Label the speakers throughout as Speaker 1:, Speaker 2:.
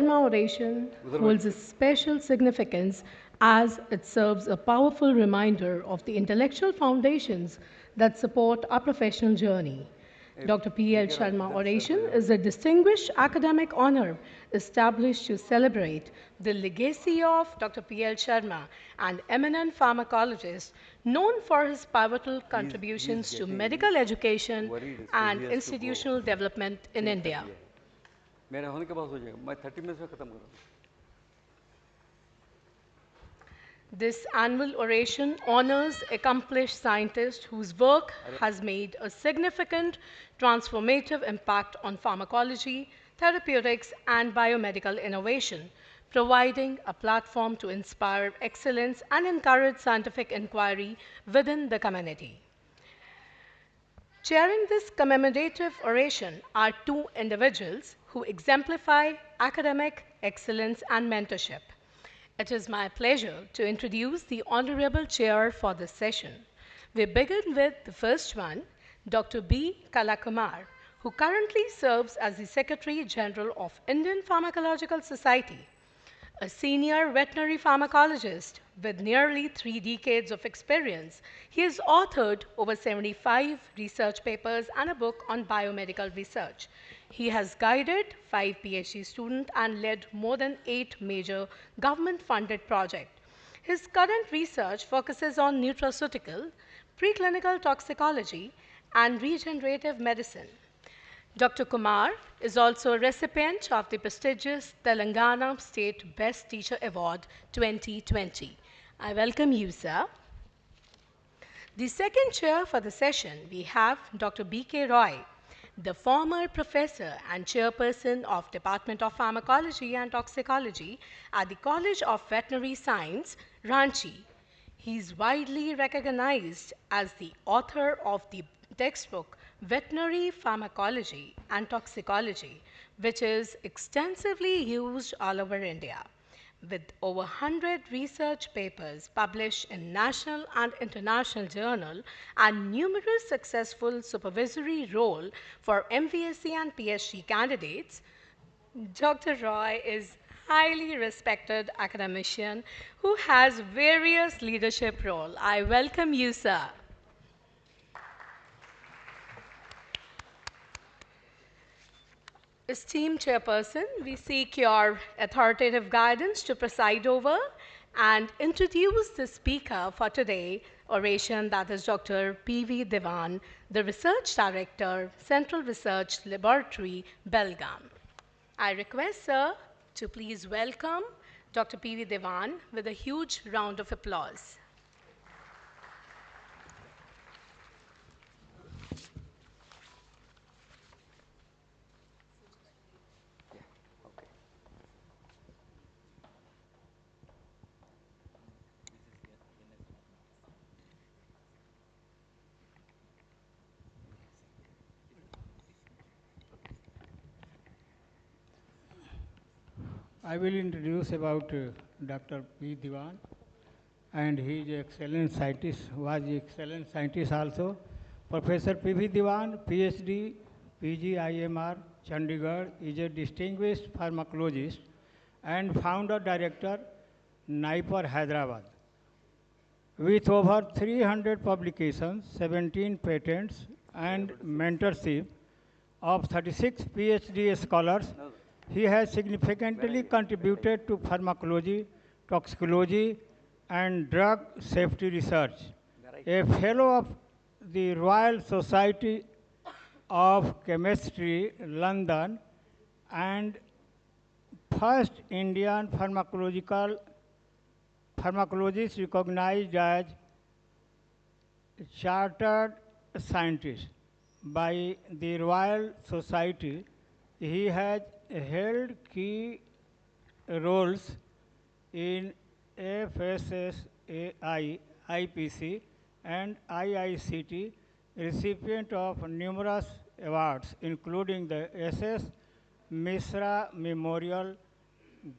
Speaker 1: Sharma oration holds a special significance as it serves a powerful reminder of the intellectual foundations that support our professional journey. Dr. P.L. Sharma Oration is a distinguished academic honor established to celebrate the legacy of Dr. P.L. Sharma, an eminent pharmacologist known for his pivotal
Speaker 2: He's
Speaker 1: contributions to
Speaker 2: getting
Speaker 1: medical education
Speaker 2: worried, so he
Speaker 1: and
Speaker 2: has to go.
Speaker 1: institutional development in
Speaker 2: change कर
Speaker 1: India.
Speaker 2: दिया है मेरा होने के बाद हो जाएगा मैं 30 मिनट्स में ख़त्म करूँगा
Speaker 1: This annual oration honors accomplished scientists whose work
Speaker 2: अरे
Speaker 1: has made a significant transformative impact on pharmacology, therapeutics, and biomedical innovation, providing a platform to inspire excellence and encourage scientific inquiry within the community. Chairing this commemorative oration are two individuals who exemplify academic excellence and mentorship. It is my pleasure to introduce the Honorable Chair for this session. We begin with the first one, Dr. B. Kalakumar, who currently serves as the Secretary General of Indian Pharmacological Society. A senior veterinary pharmacologist with nearly 3 decades of experience, he has authored over 75 research papers and a book on biomedical research. He has guided 5 PhD students and led more than 8 major government-funded projects. His current research focuses on nutraceutical, preclinical toxicology, and regenerative medicine. Dr. Kumar is also a recipient of the prestigious Telangana State Best Teacher Award 2020. I welcome you, sir. The second chair for the session, we have Dr. B.K. Roy, the former professor and chairperson of Department of Pharmacology and Toxicology at the College of Veterinary Science, Ranchi. He is widely recognized as the author of the textbook Veterinary Pharmacology and Toxicology, which is extensively used all over India. With over 100 research papers published in national and international journals and numerous successful supervisory role for MVSC and PhD candidates, Dr. Roy is highly respected academician who has various leadership roles. I welcome you, sir. Esteemed Chairperson, we seek your authoritative guidance to preside over and introduce the speaker for today oration, that is Dr. P V Diwan, the Research Director, Central Research Laboratory, Belgaum. I request, sir, to please welcome Dr. P V Diwan with a huge round of applause.
Speaker 2: okay
Speaker 3: I will introduce about Dr. P. Diwan, and he is an excellent scientist, was an excellent scientist also. Professor P. V. Diwan, PhD, PGIMR, Chandigarh, is a distinguished pharmacologist and founder director, NIPER, Hyderabad. With over 300 publications, 17 patents, and mentorship of 36 PhD scholars,
Speaker 2: no
Speaker 3: he has
Speaker 2: where are
Speaker 3: significantly
Speaker 2: you
Speaker 3: contributed to pharmacology, toxicology, and drug safety research.
Speaker 2: where are you
Speaker 3: A fellow of the Royal Society of Chemistry, London, and first Indian pharmacologist recognized as chartered scientist by the Royal Society. He has held key roles in FSSAI, IPC, and IICT, recipient of numerous awards, including the SS Misra Memorial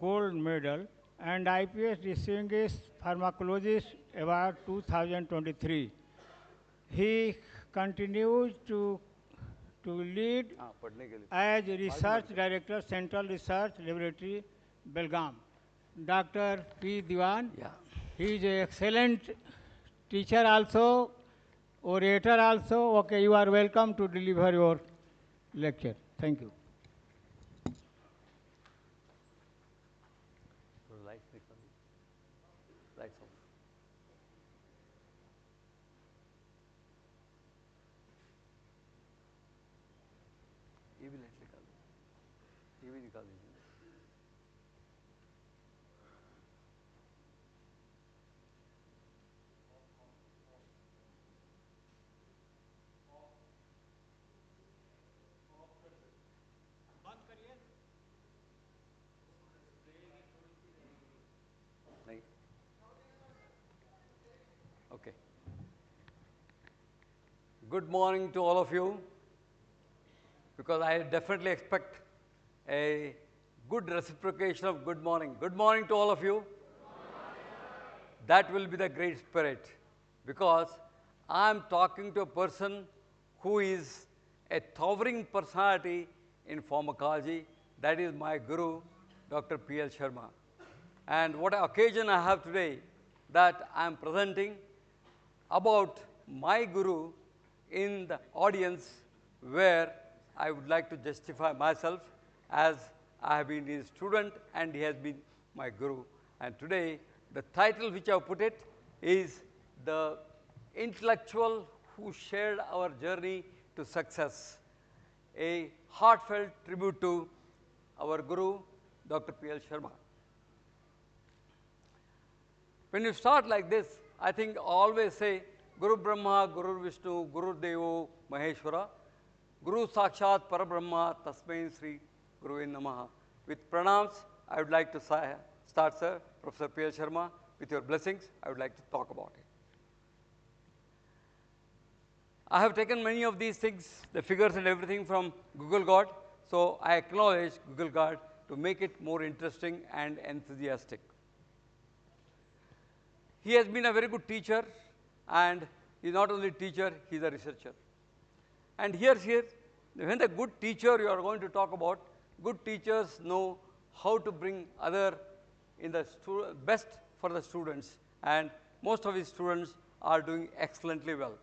Speaker 3: Gold Medal and IPS Distinguished Pharmacologist Award 2023. He continues to to lead
Speaker 2: हाँ पढ़ने के लिए
Speaker 3: as Research Director, Central Research Laboratory, Belgaum. Dr. P. Diwan,
Speaker 2: या
Speaker 3: he is an excellent teacher also, orator also. Okay, you are welcome to deliver your lecture. Thank you.
Speaker 2: Lights निकाल lights off ये भी light निकाल दो ये भी निकाल दीजिए नहीं okay good morning to all of you because I definitely expect a good reciprocation of good morning. Good morning to all of you. That will be the great spirit because I am talking to a person who is a towering personality in pharmacology. That is my guru, Dr. P.L. Sharma. And what occasion I have today that I am presenting about my guru in the audience where I would like to justify myself as I have been his student and he has been my guru. And today the title which I have put it is the intellectual who shared our journey to success, a heartfelt tribute to our guru, Dr. P.L. Sharma. When you start like this, I think always say Guru Brahma, Guru Vishnu, Guru Devo Maheshwara, Guru Sakshat Parabrahma, Tasmai Sri Guru Namaha. With pranams, I would like to start, sir, Professor P.L. Sharma, with your blessings, I would like to talk about it. I have taken many of these things, the figures and everything from Google God, so I acknowledge Google God to make it more interesting and enthusiastic. He has been a very good teacher and he is not only a teacher, he is a researcher. And here, when the good teacher you are going to talk about, good teachers know how to bring other in the best for the students and most of his students are doing excellently well.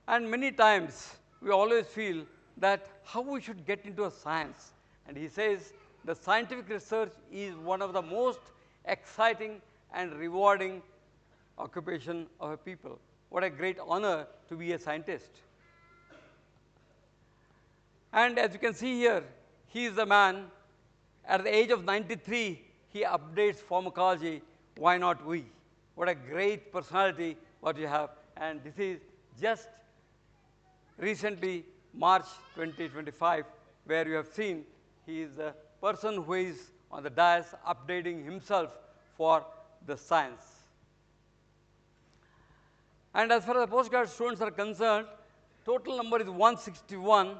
Speaker 2: And many times we always feel that how we should get into a science. And he says the scientific research is one of the most exciting and rewarding occupation of a people. What a great honor to be a scientist. And as you can see here, he is the man, at the age of 93, he updates pharmacology, why not we? What a great personality what you have. And this is just recently, March 2025, where you have seen he is the person who is on the dais updating himself for the science. And as far as the postgrad students are concerned, total number is 161,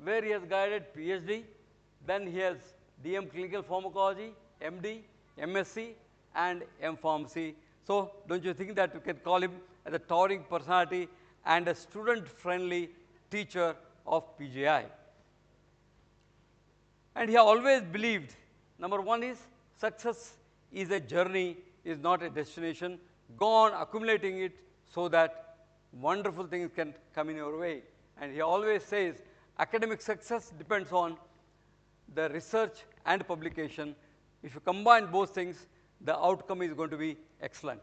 Speaker 2: where he has guided PhD, then he has DM Clinical Pharmacology, MD, MSc, and M-Pharmacy. So don't you think that you can call him as a towering personality and a student-friendly teacher of PGI? And he always believed, number one is success is a journey, is not a destination. Go on accumulating it so that wonderful things can come in your way. And he always says academic success depends on the research and publication. If you combine both things, the outcome is going to be excellent.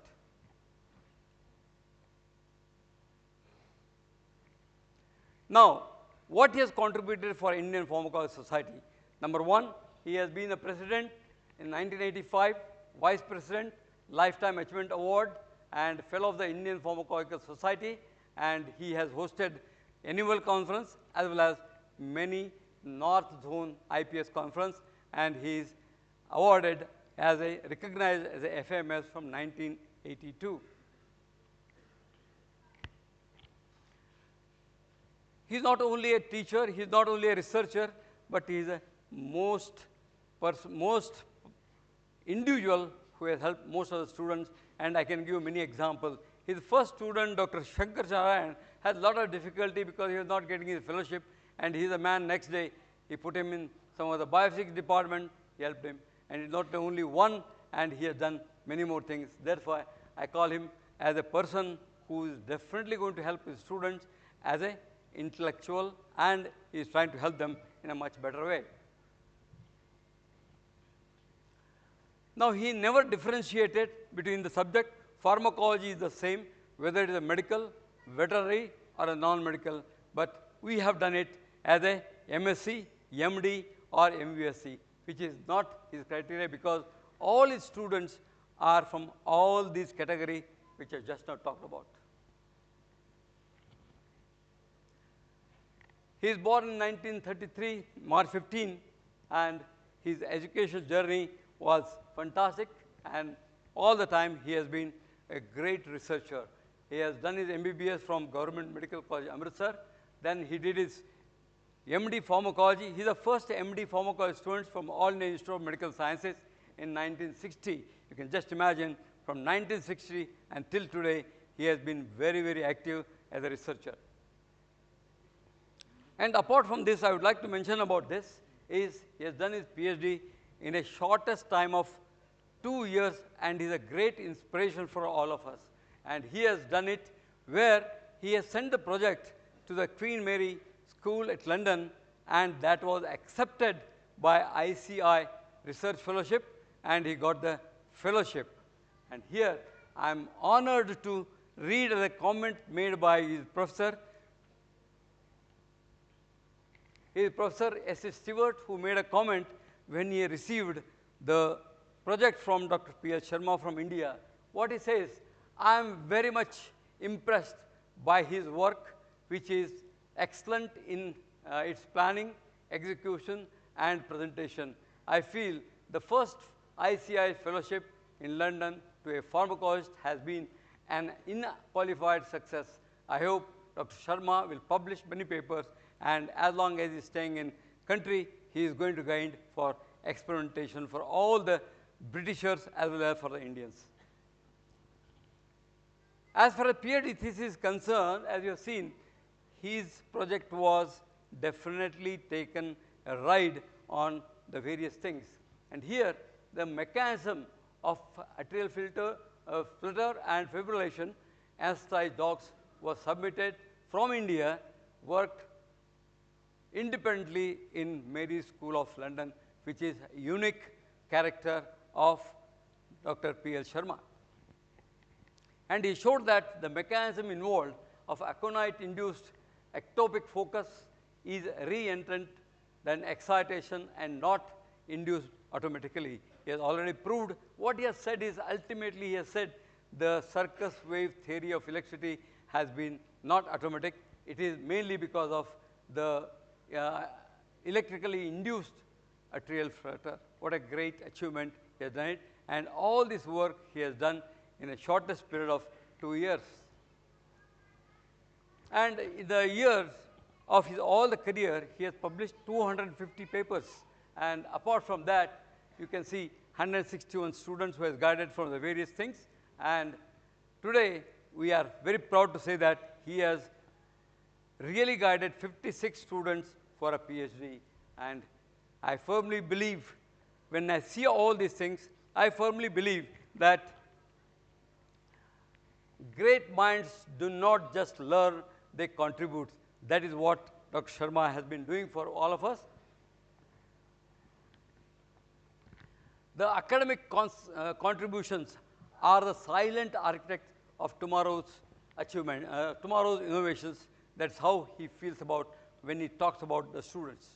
Speaker 2: Now, what he has contributed for Indian Pharmacology Society? Number one, he has been a president in 1985, vice president, lifetime achievement award, and fellow of the Indian Pharmacological Society, and he has hosted annual conference as well as many North Zone IPS conference, and he is awarded as a recognized as a FMS from 1982. He is not only a teacher, he is not only a researcher, but he is a most individual who has helped most of the students, and I can give many examples. His first student, Dr. Shankar Charayan, had a lot of difficulty because he was not getting his fellowship, and he's a man next day. He put him in some of the biophysics department, he helped him, and he's not only one, and he has done many more things. Therefore, I call him as a person who is definitely going to help his students as an intellectual, and he is trying to help them in a much better way. Now, he never differentiated between the subject. Pharmacology is the same, whether it is a medical, veterinary, or a non-medical, but we have done it as a MSc, MD, or MVSc, which is not his criteria because all his students are from all these categories which I just now talked about. He is born in 1933, March 15, and his educational journey was fantastic, and all the time he has been a great researcher. He has done his MBBS from Government Medical College, Amritsar. Then he did his MD Pharmacology. He is the first MD Pharmacology student from All India Institute of Medical Sciences in 1960. You can just imagine from 1960 until today, he has been very, very active as a researcher. And apart from this, I would like to mention about this is he has done his PhD in a shortest time of 2 years, and is a great inspiration for all of us. And he has done it where he has sent the project to the Queen Mary School at London, and that was accepted by ICI Research Fellowship, and he got the fellowship. And here I am honored to read the comment made by his professor. His Professor S.S. Stewart, who made a comment when he received the project from Dr. P.L. Sharma from India. What he says, I am very much impressed by his work, which is excellent in its planning, execution, and presentation. I feel the first ICI fellowship in London to a pharmacologist has been an unqualified success. I hope Dr. Sharma will publish many papers, and as long as he is staying in country, he is going to guide for experimentation for all the Britishers as well as for the Indians. As far as PhD thesis is concerned, as you have seen, his project was definitely taken a ride on the various things. And here, the mechanism of atrial flutter and fibrillation anesthetized dogs was submitted from India, worked independently in Mary School of London, which is a unique character of Dr. P.L. Sharma. And he showed that the mechanism involved of aconite-induced ectopic focus is re-entrant than excitation and not induced automatically. He has already proved what he has said is ultimately he has said the circus wave theory of electricity has been not automatic. It is mainly because of the electrically induced atrial flutter. What a great achievement he has done it. And all this work he has done in a shortest period of 2 years. And in the years of his all the career, he has published 250 papers. And apart from that, you can see 161 students who has guided from the various things. And today, we are very proud to say that he has really guided 56 students for a PhD. And I firmly believe, when I see all these things, I firmly believe that great minds do not just learn, they contribute. That is what Dr. Sharma has been doing for all of us. The academic contributions are the silent architects of tomorrow's achievement, tomorrow's innovations. That's how he feels about when he talks about the students.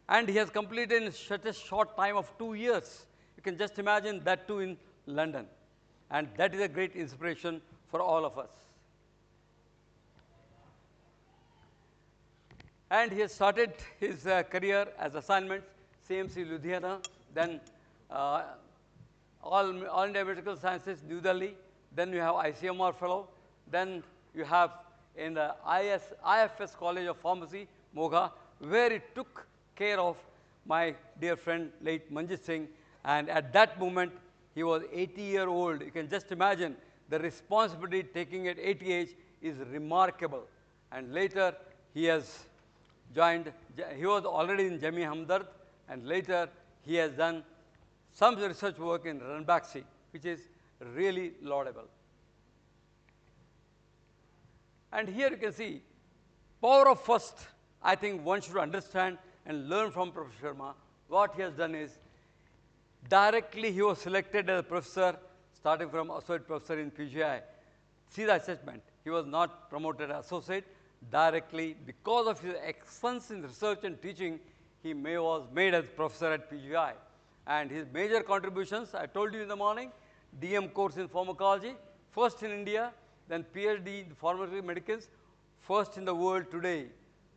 Speaker 2: And he has completed in such a short time of 2 years. You can just imagine that too in London. And that is a great inspiration for all of us. And he has started his career as assignments, CMC Ludhiana, then All India Medical Sciences, New Delhi, then you have ICMR Fellow, then you have in the IFS College of Pharmacy, Moga, where it took care of my dear friend, late Manjit Singh, and at that moment, He was 80-year-old. You can just imagine the responsibility taking at 80 age is remarkable. And later, he has joined, he was already in Jami Hamdard, and later he has done some research work in Ranbaxy, which is really laudable. And here you can see, power of first, I think one should understand and learn from Professor Sharma. What he has done is, directly he was selected as a professor, starting from associate professor in PGI. See the assessment. He was not promoted as associate. Directly, because of his excellence in research and teaching, he was made as professor at PGI. And his major contributions, I told you in the morning, DM course in pharmacology, first in India, then PhD in pharmaceutical medicines, first in the world today,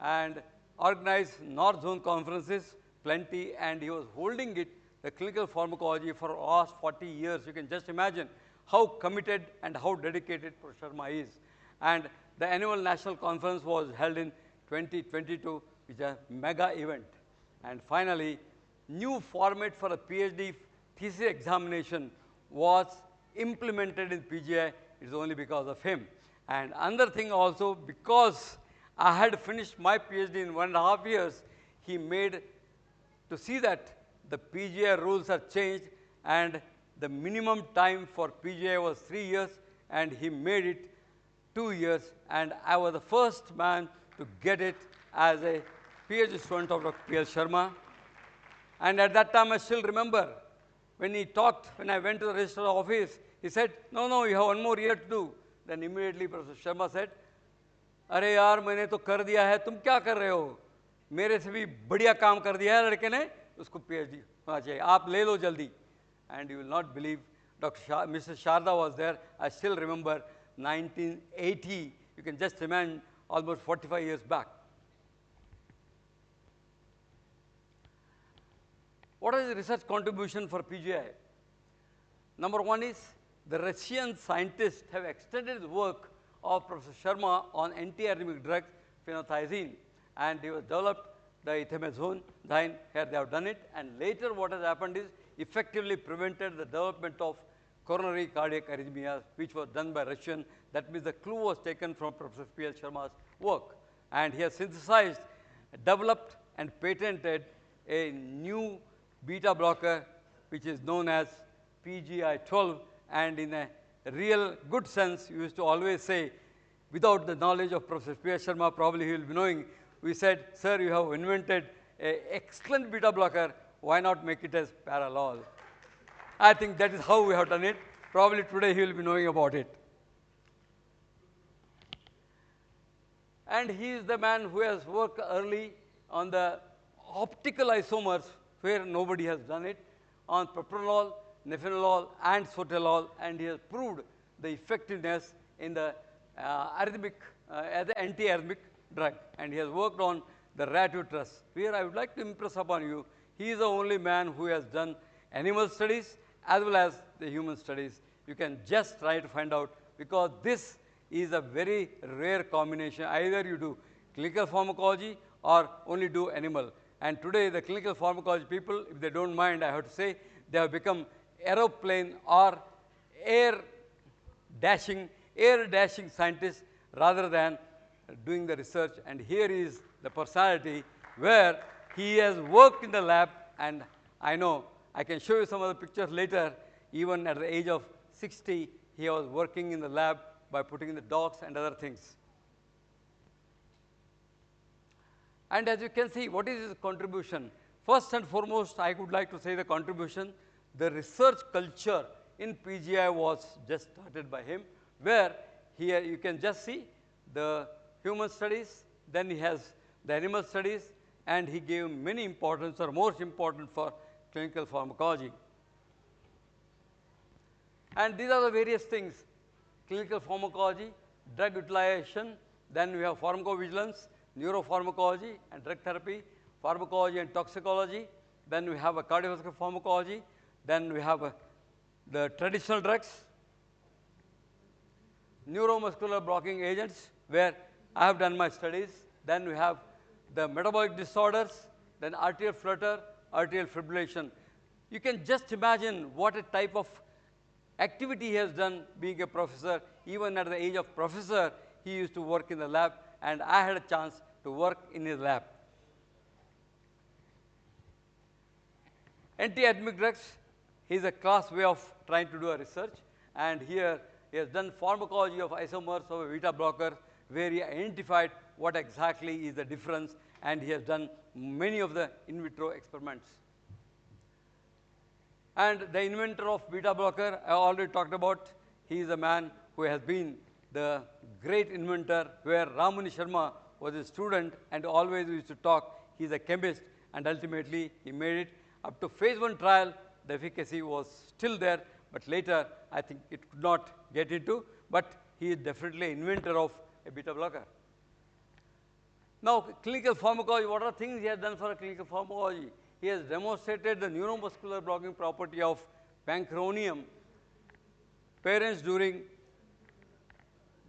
Speaker 2: and organized North Zone conferences, plenty, and he was holding it, the clinical pharmacology, for the last 40 years. You can just imagine how committed and how dedicated Professor Sharma is. And the annual national conference was held in 2022, which is a mega event. And finally, new format for a PhD thesis examination was implemented in PGI. It is only because of him. And another thing also, because I had finished my PhD in 1.5 years, he made to see that the PGI rules are changed, and the minimum time for PGI was 3 years, and he made it 2 years, and I was the first man to get it as a PhD student of Dr. P.L. Sharma. And at that time, I still remember when he talked, when I went to the registrar's office, he said, no, you have 1 more year to do. Then immediately Professor Sharma said, अरे यार मैंने तो कर दिया है, तुम क्या कर रहे हो? मेरे से भी बढ़िया काम कर दिया है लड़के ने, उसको PhD होना चाहिए, आप ले लो जल्दी. And you will not believe, Mr. Sharda was there. I still remember 1980. You can just imagine, almost 45 years back. What is the research contribution for PGI? Number one is, the Russian scientists have extended the work of Professor Sharma on anti-arrhythmic drug phenothiazine, and he has developed the ethambutol. Here they have done it, and later what has happened is effectively prevented the development of coronary cardiac arrhythmias, which was done by Russian. That means the clue was taken from Professor P.L. Sharma's work, and he has synthesized, developed, and patented a new beta blocker, which is known as PGI-12, and in a real good sense, we used to always say, without the knowledge of Professor P.L. Sharma, probably he will be knowing, we said, sir, you have invented an excellent beta blocker, why not make it as parallel? I think that is how we have done it. Probably today he will be knowing about it. And he is the man who has worked early on the optical isomers, where nobody has done it, on propranolol, nifenolol, and sotalol, and he has proved the effectiveness in the as an anti-arrhythmic drug. And he has worked on the rat uterus. Here I would like to impress upon you, he is the only man who has done animal studies as well as the human studies. You can just try to find out, because this is a very rare combination. Either you do clinical pharmacology or only do animal. And today the clinical pharmacology people, if they don't mind, I have to say, they have become aeroplane or air dashing scientists rather than doing the research. And here is the personality where he has worked in the lab, and I know I can show you some of the pictures later. Even at the age of 60, he was working in the lab by putting in the dogs and other things. And as you can see, what is his contribution? First and foremost, I would like to say the contribution, the research culture in PGI was just started by him, where here you can just see the human studies, then he has the animal studies, and he gave many importance, or most important, for clinical pharmacology. And these are the various things: clinical pharmacology, drug utilization, then we have pharmacovigilance, neuropharmacology and drug therapy, pharmacology and toxicology, then we have a cardiovascular pharmacology, then we have the traditional drugs, neuromuscular blocking agents, where I have done my studies, then we have the metabolic disorders, then arterial flutter, arterial fibrillation. You can just imagine what a type of activity he has done being a professor. Even at the age of professor, he used to work in the lab, and I had a chance to work in his lab. Anti-arrhythmic drugs, he is a class way of trying to do a research, and here he has done pharmacology of isomers of a beta blocker, where he identified what exactly is the difference, and he has done many of the in vitro experiments. And the inventor of beta blocker, I already talked about. He is a man who has been the great inventor, where Ramani Sharma was a student and always used to talk. He is a chemist, and ultimately he made it up to phase 1 trial. The efficacy was still there, but later I think it could not get into, but he is definitely an inventor of a beta blocker. Now, clinical pharmacology, what are things he has done for a clinical pharmacology? He has demonstrated the neuromuscular blocking property of pancuronium. Parents during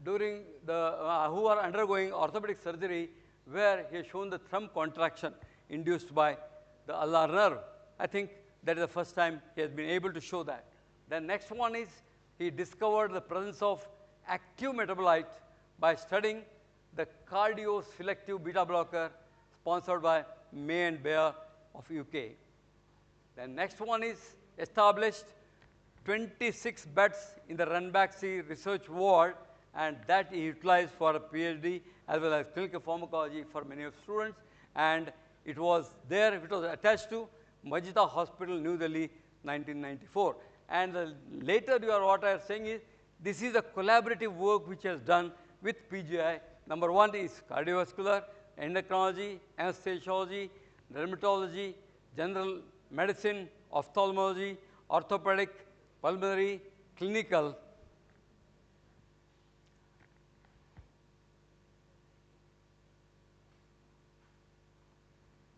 Speaker 2: the who are undergoing orthopedic surgery, where he has shown the thumb contraction induced by the ulnar nerve. I think that is the first time he has been able to show that. The next one is he discovered the presence of active metabolite by studying the cardioselective beta blocker sponsored by May and Bayer of UK. The next one is established 26 beds in the Ranbaxy research ward, and that he utilized for a PhD as well as clinical pharmacology for many of students, and it was there, it was attached to Majida Hospital, New Delhi, 1994. And later what I am saying is, this is a collaborative work which has done with PGI. Number 1 is cardiovascular, endocrinology, anesthesiology, dermatology, general medicine, ophthalmology, orthopedic, pulmonary, clinical.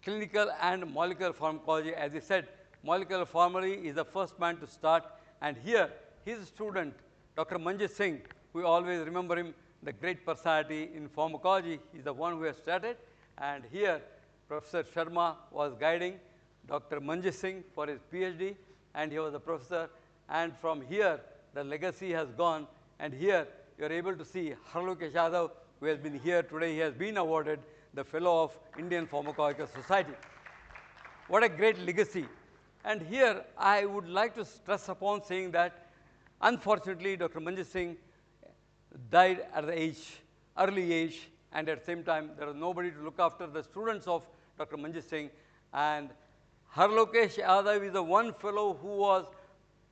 Speaker 2: Clinical and molecular pharmacology. As I said, molecular pharmacy is the first man to start, and here his student, Dr. Manjit Singh, we always remember him, the great personality in pharmacology, is the one who has started, and here Professor Sharma was guiding Dr. Manjit Singh for his PhD, and he was a professor, and from here the legacy has gone, and here you are able to see Harlokesh Yadav, who has been here today. He has been awarded the Fellow of Indian Pharmacological Society. What a great legacy. And here I would like to stress upon saying that unfortunately Dr. Manjit Singh died at the early age, and at the same time there was nobody to look after the students of Dr. Manjit Singh, and Harlokesh Yadav is the one fellow who was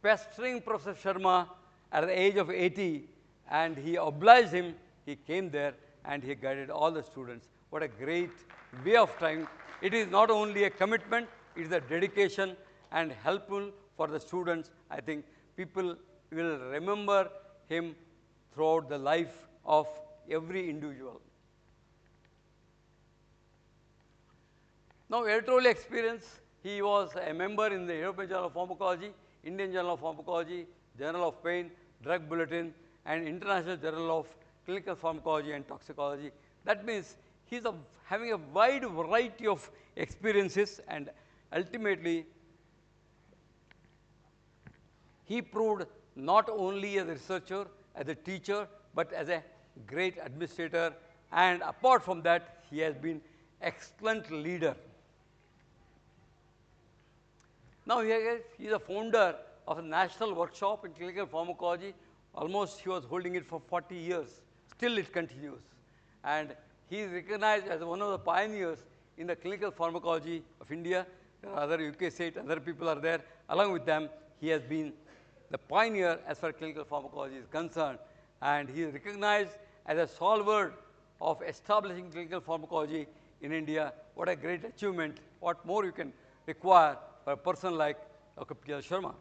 Speaker 2: pestering Professor Sharma at the age of 80, and he obliged him. He came there and he guided all the students. What a great way of trying. It is not only a commitment, it is a dedication and helpful for the students. I think people will remember him throughout the life of every individual. Now, editorial experience, he was a member in the European Journal of Pharmacology, Indian Journal of Pharmacology, Journal of Pain, Drug Bulletin, and International Journal of Clinical Pharmacology and Toxicology. That means he is having a wide variety of experiences, and ultimately he proved not only as a researcher, as a teacher, but as a great administrator, and apart from that, he has been excellent leader. Now he is a founder of a national workshop in clinical pharmacology. Almost he was holding it for 40 years. Still it continues. And he is recognized as one of the pioneers in the clinical pharmacology of India. There are other UK state, other people are there. Along with them, he has been the pioneer as far as clinical pharmacology is concerned. And he is recognized as a stalwart of establishing clinical pharmacology in India. What a great achievement. What more you can require for a person like Dr. P.L. Sharma.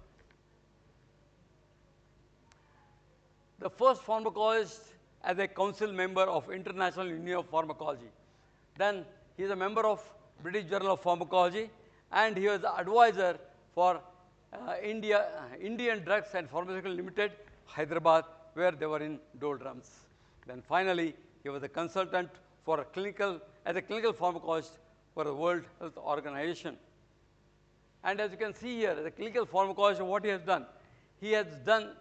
Speaker 2: The first pharmacologist as a council member of International Union of Pharmacology. Then he is a member of British Journal of Pharmacology, and he was the advisor for Indian Drugs and Pharmaceutical Limited, Hyderabad, where they were in doldrums. Then finally, he was a consultant for a clinical pharmacologist for the World Health Organization. And as you can see here, the clinical pharmacologist, what he has done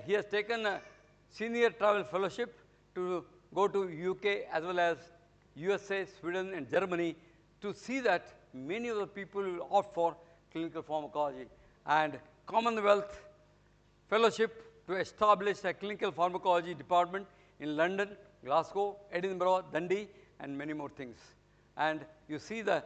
Speaker 2: he has taken a senior travel fellowship to go to UK as well as USA, Sweden, and Germany to see that many of the people will opt for clinical pharmacology. And Commonwealth Fellowship to establish a clinical pharmacology department in London, Glasgow, Edinburgh, Dundee, and many more things. And you see the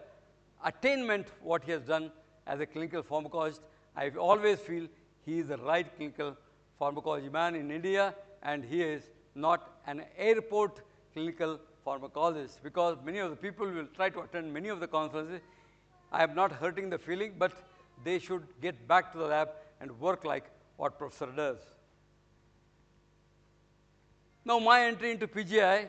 Speaker 2: attainment what he has done as a clinical pharmacologist. I always feel he is the right clinical pharmacology man in India, and he is not an airport clinical pharmacologist, because many of the people will try to attend many of the conferences. I am not hurting the feeling, but they should get back to the lab and work like what professor does. Now my entry into PGI,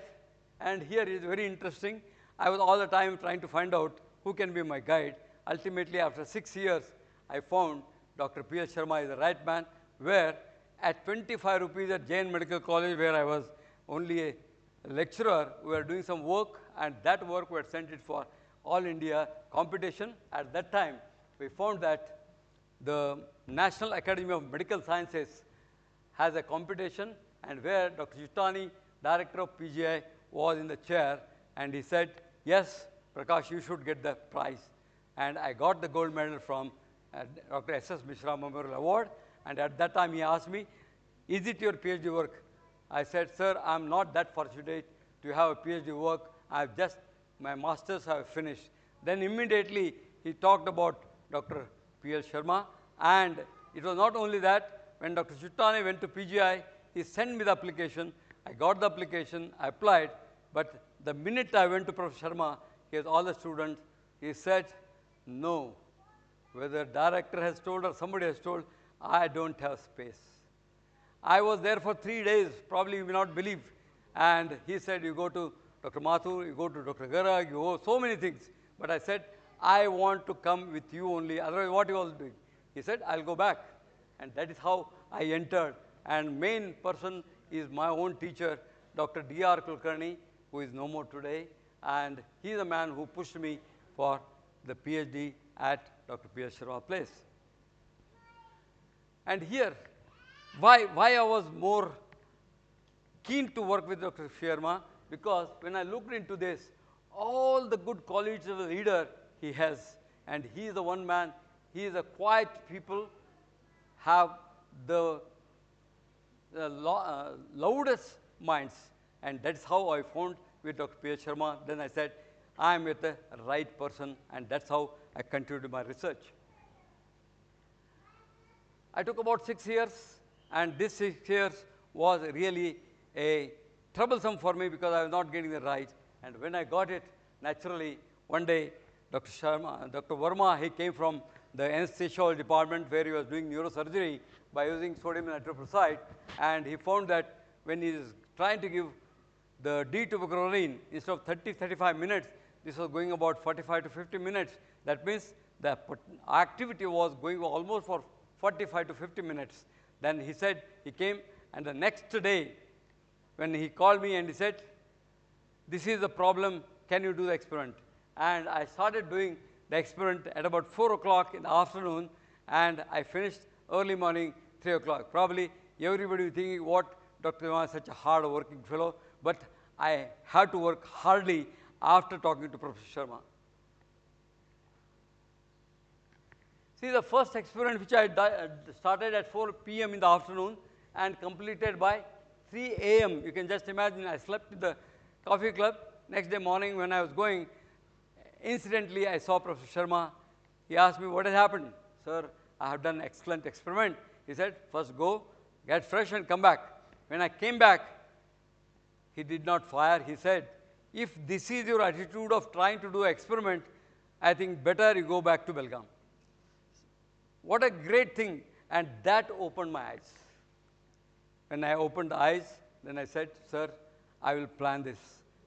Speaker 2: and here is very interesting. I was all the time trying to find out who can be my guide. Ultimately, after 6 years, I found Dr. P.S. Sharma is the right man, where at 25 rupees at Jain Medical College, where I was only a lecturer, we were doing some work, and that work we had sent it for all India competition. At that time, we found that the National Academy of Medical Sciences has a competition, and where Dr. Chittani, director of PGI, was in the chair, and he said, yes, Prakash, you should get the prize. And I got the gold medal from Dr. S.S. Mishra Memorial Award, and at that time he asked me, is it your PhD work? I said, sir, I'm not that fortunate to have a PhD work. I've just, my masters have finished. Then immediately he talked about Dr. P.L. Sharma, and it was not only that, when Dr. Chittani went to PGI, he sent me the application. I got the application, I applied, but the minute I went to Professor Sharma, he has all the students, he said, no, whether director has told or somebody has told, I don't have space. I was there for 3 days, probably you will not believe, and he said, you go to Dr. Mathur, you go to Dr. Garag, you go so many things, but I said, I want to come with you only, otherwise what you all doing? He said, I'll go back, and that is how I entered, and main person is my own teacher, Dr. D.R. Kulkarni, who is no more today, and he is the man who pushed me for the PhD at Dr. P.S. Sharma place. And here, why I was more keen to work with Dr. Sharma, because when I looked into this, all the good qualities of a leader he has, and he is the one man, he is a quiet people, have the loudest minds, and that's how I found with Dr. P.S. Sharma. Then I said, I am with the right person, and that's how I continued my research. I took about 6 years, and this 6 years was really a troublesome for me because I was not getting the right. And when I got it, naturally, one day, Dr. Sharma, Dr. Verma, he came from the anesthesiology department where he was doing neurosurgery by using sodium nitroprusside, and he found that when he is trying to give the D-tuberculin, instead of 30-35 minutes, this was going about 45 to 50 minutes. That means the activity was going almost for 45 to 50 minutes. Then he said, he came, and the next day, when he called me and he said, this is the problem, can you do the experiment? And I started doing the experiment at about 4 o'clock in the afternoon, and I finished early morning, 3 o'clock. Probably everybody will thinking, what, Dr. Diwan is such a hard working fellow, but I had to work hardly after talking to Professor Sharma. See, the first experiment which I started at 4 p.m. in the afternoon and completed by 3 a.m. You can just imagine, I slept in the coffee club. Next day morning when I was going, incidentally I saw Professor Sharma. He asked me, what has happened? Sir, I have done excellent experiment. He said, first go, get fresh and come back. When I came back, he did not fire. He said, if this is your attitude of trying to do an experiment, I think better you go back to Belgaum. What a great thing. And that opened my eyes. When I opened the eyes, then I said, sir, I will plan this.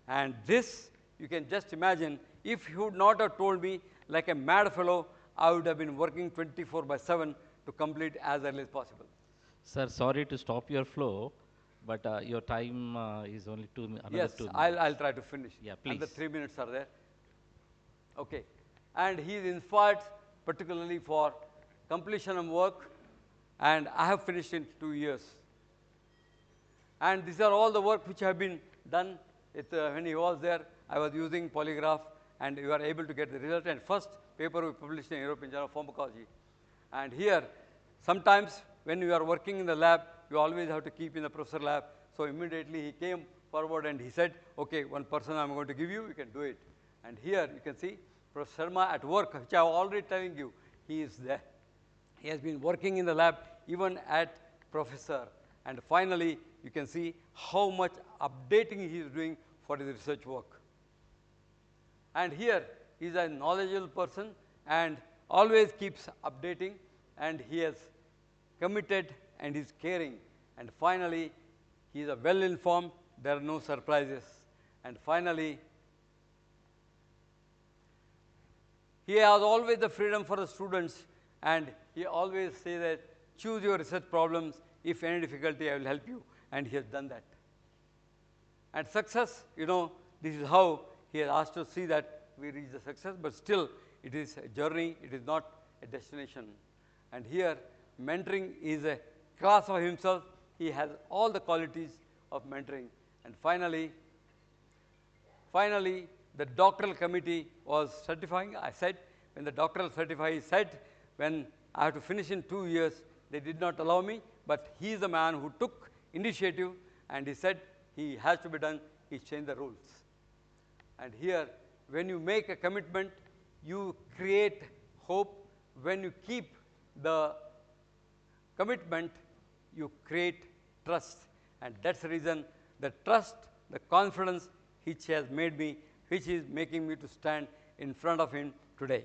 Speaker 2: And this, you can just imagine, if he would not have told me like a mad fellow, I would have been working 24/7 to complete as early as possible.
Speaker 4: Sir, sorry to stop your flow, but your time is only another
Speaker 2: yes,
Speaker 4: 2 minutes.
Speaker 2: I'll try to finish.
Speaker 4: Yeah, please.
Speaker 2: And the 3 minutes are there. Okay. And he is inspired particularly for completion of work. and I have finished in 2 years. And these are all the work which have been done. When he was there, I was using polygraph, and you are able to get the result. And first paper we published in European Journal of Pharmacology. And here, sometimes when you are working in the lab, you always have to keep in the professor lab. So immediately he came forward and he said, okay, one person I'm going to give you, you can do it. And here you can see Professor Sharma at work, which I was already telling you, he is there. He has been working in the lab even at professor. And finally, you can see how much updating he is doing for his research work. And here, he is a knowledgeable person and always keeps updating, and he is committed and is caring. And finally, he is a well-informed, there are no surprises. And finally, he has always the freedom for the students, and he always says that choose your research problems. If any difficulty, I will help you. And he has done that. And success, you know, this is how he has asked to see that we reach the success, but still it is a journey, it is not a destination. And here, mentoring is a class of himself. He has all the qualities of mentoring. And finally, the doctoral committee was certifying. I said, when the doctoral certify, he said, when I have to finish in 2 years, they did not allow me, but he is the man who took initiative, and he said he has to be done. He changed the rules. And here, when you make a commitment, you create hope. When you keep the commitment, you create trust. And that's the reason the trust, the confidence which has made me, which is making me to stand in front of him today.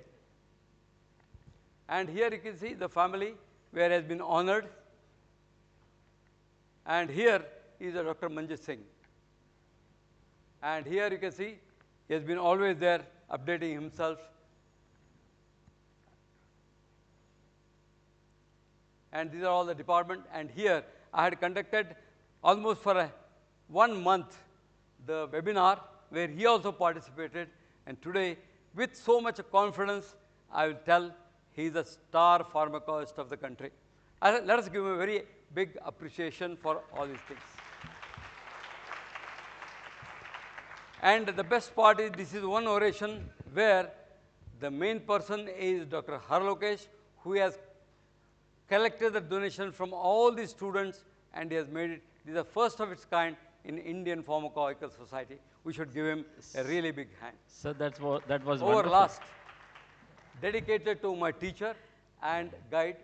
Speaker 2: And here you can see the family where he has been honored. And here is Dr. Manjit Singh. And here you can see he has been always there updating himself. And these are all the department. And here I had conducted almost for 1 month the webinar where he also participated. And today, with so much confidence, I will tell he is a star pharmacologist of the country. Let us give him a very big appreciation for all these things. And the best part is this is one oration where the main person is Dr. Harlokesh, who has collected the donation from all the students, and he has made it. This is the first of its kind in Indian Pharmacological Society. We should give him a really big hand.
Speaker 4: So that was
Speaker 2: Over
Speaker 4: wonderful.
Speaker 2: last, dedicated to my teacher and guide,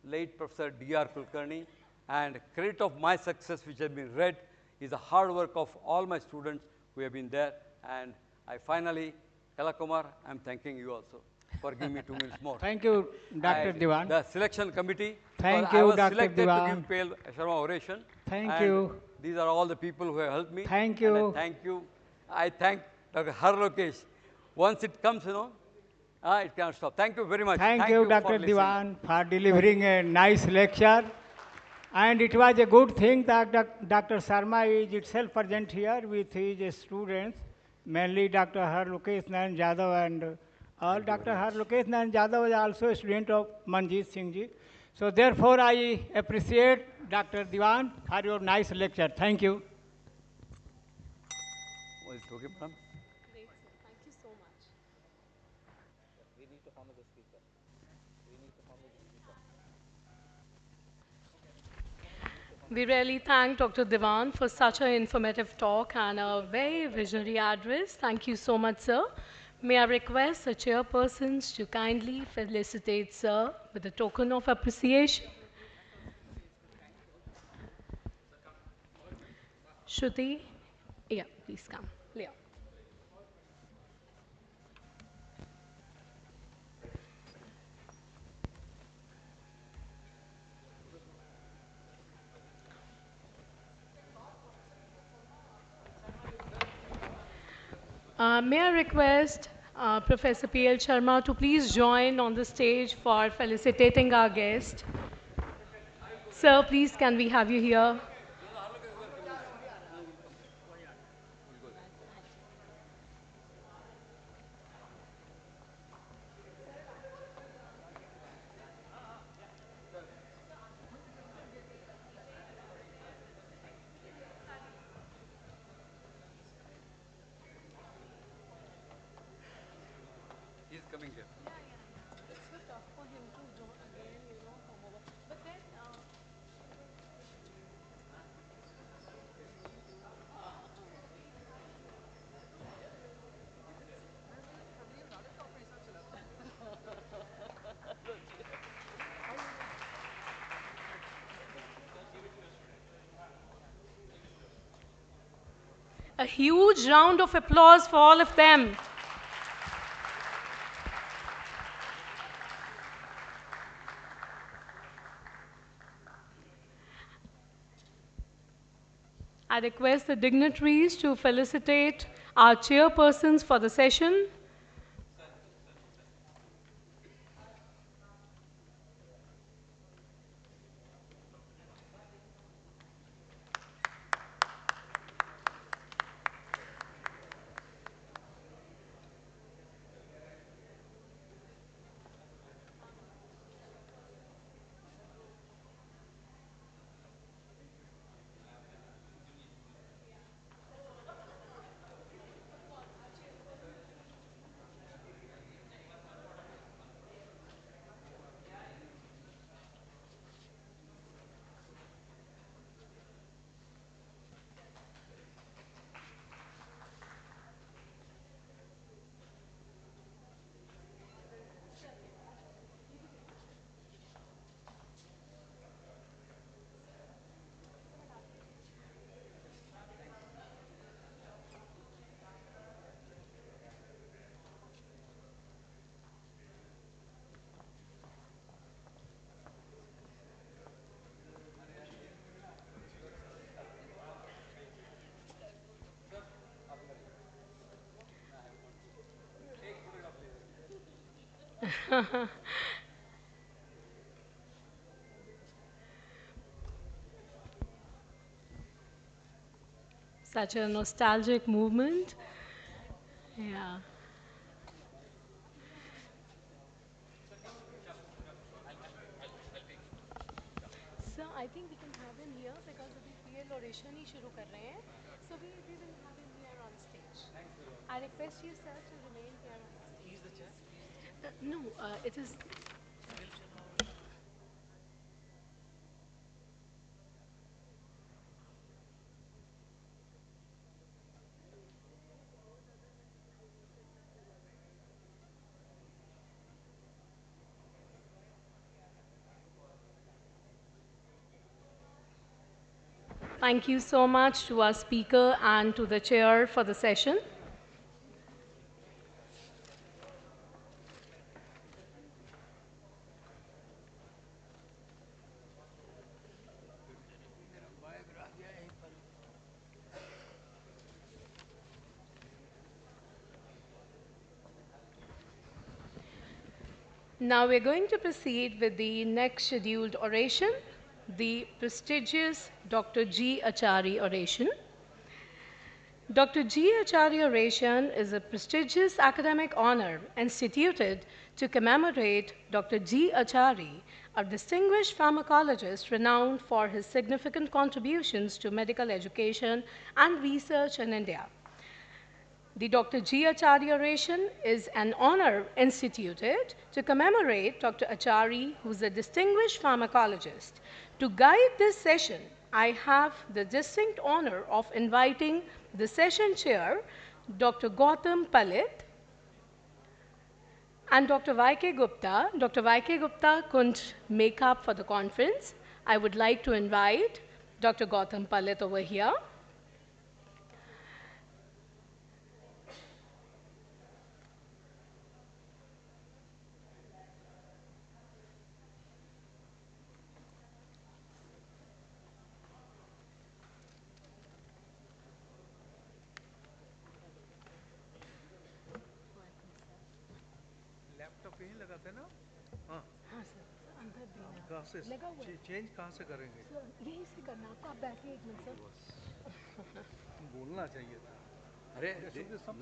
Speaker 2: late Professor D.R. Kulkarni, and credit of my success which has been read is the hard work of all my students who have been there. And I finally, Kalakumar, I'm thanking you also for giving me 2 minutes more.
Speaker 3: Thank you, Dr. Diwan.
Speaker 2: The selection committee.
Speaker 3: Thank
Speaker 2: I
Speaker 3: you,
Speaker 2: was
Speaker 3: Dr.
Speaker 2: selected
Speaker 3: Diwan.
Speaker 2: to give P L Sharma oration.
Speaker 3: Thank
Speaker 2: And
Speaker 3: you.
Speaker 2: these are all the people who have helped me.
Speaker 3: Thank
Speaker 2: And
Speaker 3: you.
Speaker 2: I thank you. I thank Dr. Harlokesh. Once it comes, you know, it cannot stop. Thank you very much.
Speaker 3: Thank you,
Speaker 2: for
Speaker 3: Dr.
Speaker 2: listening.
Speaker 3: Diwan, for delivering a nice lecture. And it was a good thing that Dr. Sharma is itself present here with his students, mainly Dr. Harlokesh Nayan Jadhav and all. Dr. Harlokesh Nayan Jadhav is also a student of Manjit Singh ji. So therefore, I appreciate Dr. Diwan for your nice lecture. Thank you.
Speaker 2: Oh, it's okay, madam?
Speaker 1: Great, sir. Thank you so much.
Speaker 4: We need to honor the speaker.
Speaker 1: We really thank Dr. Diwan for such an informative talk and a very visionary address. Thank you so much, sir. May I request the chairpersons to kindly felicitate sir with a token of appreciation. Shruti, yeah, please come. Yeah. May I request Professor P.L. Sharma to please join on the stage for felicitating our guest. Sir, please, can we have you here? A huge round of applause for all of them. I request the dignitaries to felicitate our chairpersons for the session. Such a nostalgic movement. Yeah. So I think we can have him here because अभी PL oration ही शुरू कर रहे हैं. So we will have him here on stage. I request you, sir, to remain here on stage. He's the chair. No, it is. Thank you so much to our speaker and to the chair for the session. Now we're going to proceed with the next scheduled oration, the prestigious Dr. G. Achari oration. Dr. G. Acharya Oration is a prestigious academic honor instituted to commemorate Dr. G. Achari, a distinguished pharmacologist renowned for his significant contributions to medical education and research in India. The Dr. G. Acharya Oration is an honor instituted to commemorate Dr. Achari, who is a distinguished pharmacologist. To guide this session, I have the distinct honor of inviting the session chair, Dr. Gautam Palit, and Dr. Y.K. Gupta. Dr. Y.K. Gupta couldn't make up for the conference. I would like to invite Dr. Gautam Palit over here.
Speaker 5: Laptop यहीं लगाते हैं ना हाँ
Speaker 1: हाँ sir, अंदर देना
Speaker 5: कहाँ से
Speaker 1: लगा हुआ है
Speaker 5: चेंज कहाँ से करेंगे
Speaker 1: सर, यहीं से करना आपको. आप बैठिए एक मिनट सर.
Speaker 5: बोलना चाहिए था
Speaker 2: अरे
Speaker 5: There should be some